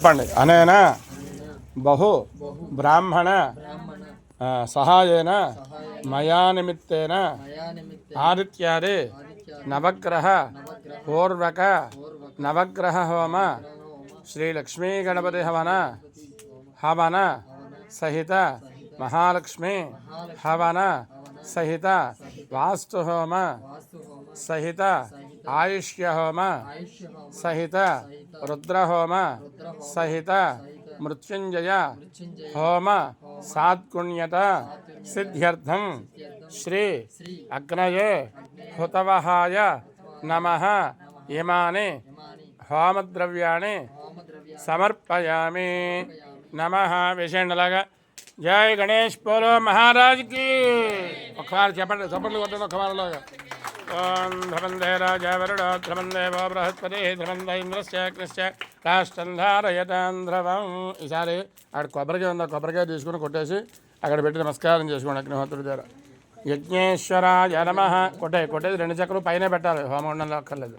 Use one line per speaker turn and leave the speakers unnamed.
చెప్పండి. అనేన బహు బ్రాహ్మణ సహాయేన మయా నిమిత్తేన ఆదిత్యాది నవగ్రహ పూర్వక నవగ్రహ హోమ శ్రీ లక్ష్మీ గణపతి హవన సహిత మహాలక్ష్మి హవన సహిత వాస్తు హోమ సహిత ఆయుష్య హోమ సహిత రుద్రహోమ సహిత మృత్యుంజయ హోమ సాత్పుణ్యత సిద్ధ్యర్థం శ్రీ అగ్నయే హుతవహాయ నమః ఇమాని హోమద్రవ్యాణి సమర్పయామి. నమః. విషయంలాగా జై గణేష్ పోలో మహారాజ్కి ఒకసారి చెప్పండి. చప్పట్లు కొట్టండి ఒకసారిలాగా. ఓం ధ్రువందే రాజా వరుడో ధ్రువందేవో బృహస్పతి ధ్రువంద ఇంద్రశ్చ రాష్ట్రం ధారయతాం ధ్రువం. ఈసారి అక్కడ కొబ్బరికాయ ఉందా, కొబ్బరికాయ తీసుకుని కొట్టేసి అక్కడ పెట్టి నమస్కారం చేసుకోండి అగ్నిహోత్రుడి దగ్గర. యజ్ఞేశ్వరాయ నమః. కొట్టేది 2 చక్రాలు పైన పెట్టాలి, హోమగుండంలో అక్కర్లేదు.